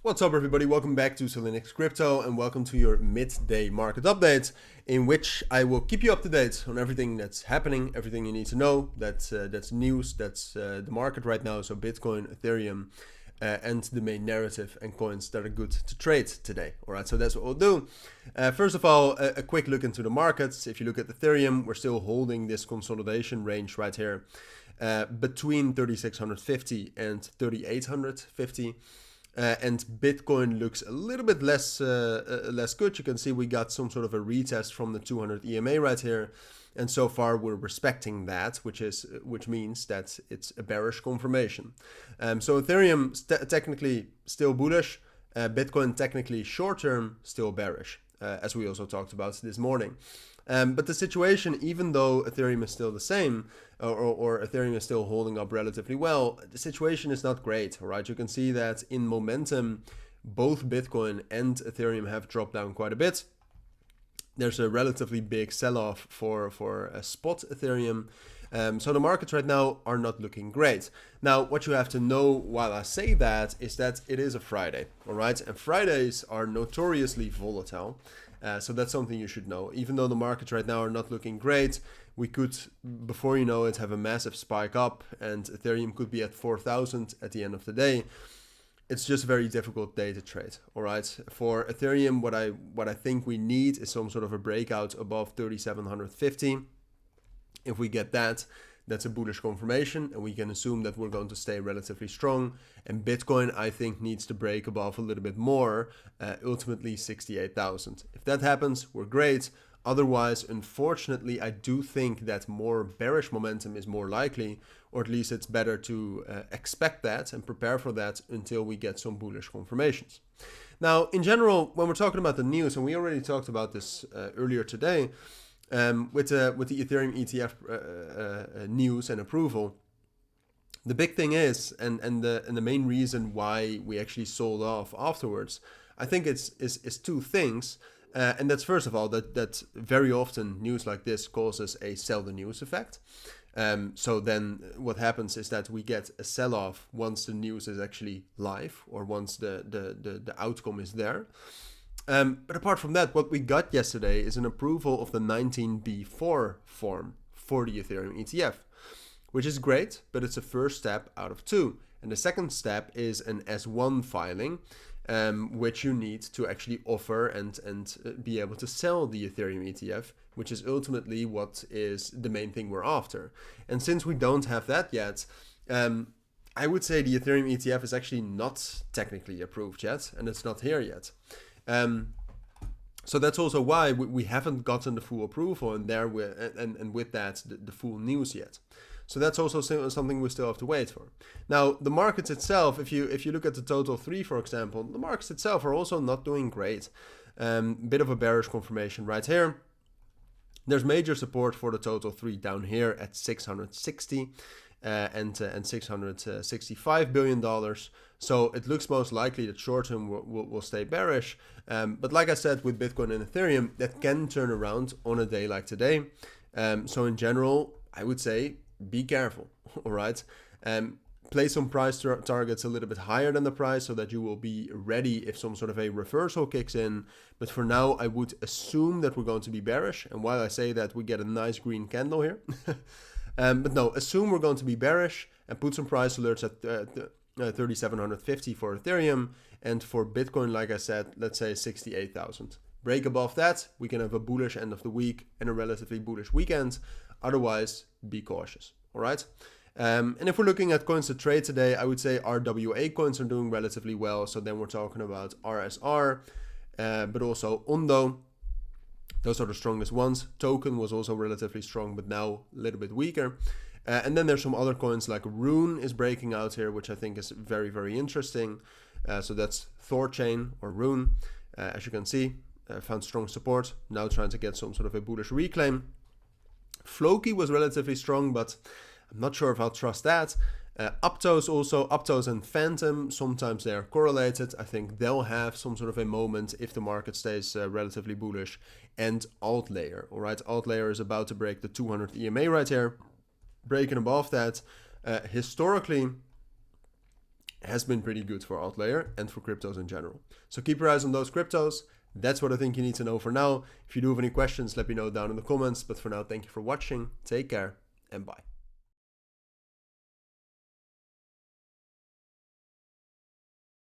What's up everybody, welcome back to Cilinix Crypto and welcome to your midday market update, in which I will keep you up to date on everything that's happening, everything you need to know, that's news, that's the market right now, so Bitcoin, Ethereum, and the main narrative and coins that are good to trade today. Alright, so that's what we'll do. First of all, a quick look into the markets. If you look at Ethereum, we're still holding this consolidation range right here between 3650 and 3850. And Bitcoin looks a little bit less good. You can see we got some sort of a retest from the 200 EMA right here, and so far we're respecting that, which means that it's a bearish confirmation. So Ethereum technically still bullish, Bitcoin technically short term still bearish, as we also talked about this morning. But the situation, even though Ethereum is still the same, or Ethereum is still holding up relatively well, the situation is not great, all right? You can see that in momentum, both Bitcoin and Ethereum have dropped down quite a bit. There's a relatively big sell-off for a spot Ethereum. So the markets right now are not looking great. Now, what you have to know while I say that is that it is a Friday, all right? And Fridays are notoriously volatile. So that's something you should know. Even though the markets right now are not looking great, we could, before you know it, have a massive spike up and Ethereum could be at 4,000 at the end of the day. It's just a very difficult day to trade, all right? For Ethereum, what I think we need is some sort of a breakout above 3,750. If we get that, that's a bullish confirmation, and we can assume that we're going to stay relatively strong. And Bitcoin, I think, needs to break above a little bit more, ultimately 68,000. If that happens, we're great. Otherwise, unfortunately, I do think that more bearish momentum is more likely, or at least it's better to expect that and prepare for that until we get some bullish confirmations. Now, in general, when we're talking about the news, and we already talked about this earlier today, with the Ethereum ETF news and approval, the big thing is, and the main reason why we actually sold off afterwards, I think is two things. And that's, first of all, that very often news like this causes a sell the news effect. So then what happens is that we get a sell-off once the news is actually live, or once the outcome is there. But apart from that, what we got yesterday is an approval of the 19B4 form for the Ethereum ETF, which is great, but it's a first step out of two. And the second step is an S1 filing, which you need to actually offer and be able to sell the Ethereum ETF, which is ultimately what is the main thing we're after. And since we don't have that yet, I would say the Ethereum ETF is actually not technically approved yet, and it's not here yet. So that's also why we haven't gotten the full approval and with that the full news yet. So that's also something we still have to wait for. Now, the markets itself, if you look at the total 3, for example, the markets itself are also not doing great. Bit of a bearish confirmation right here. There's major support for the total 3 down here at 660 and $665 billion. So it looks most likely that short term will stay bearish. But like I said, with Bitcoin and Ethereum, that can turn around on a day like today. So in general, I would say be careful, all right? Play some price targets a little bit higher than the price so that you will be ready if some sort of a reversal kicks in. But for now, I would assume that we're going to be bearish. And while I say that, we get a nice green candle here. But no, assume we're going to be bearish and put some price alerts at 3,750 for Ethereum, and for Bitcoin, like I said, let's say 68,000. Break above that, we can have a bullish end of the week and a relatively bullish weekend. Otherwise, be cautious, all right? And if we're looking at coins to trade today, I would say RWA coins are doing relatively well. So then we're talking about RSR, but also Ondo. Those are the strongest ones. Token was also relatively strong, but now a little bit weaker. And then there's some other coins like Rune is breaking out here, which I think is very, very interesting. So that's Thorchain or Rune. As you can see, found strong support. Now trying to get some sort of a bullish reclaim. Floki was relatively strong, but I'm not sure if I'll trust that. Aptos and Phantom, sometimes they are correlated. I think they'll have some sort of a moment if the market stays relatively bullish. And Altlayer, all right? Altlayer is about to break the 200 EMA right here. Breaking above that. Historically, has been pretty good for Altlayer and for cryptos in general. So keep your eyes on those cryptos. That's what I think you need to know for now. If you do have any questions, let me know down in the comments. But for now, thank you for watching. Take care and bye.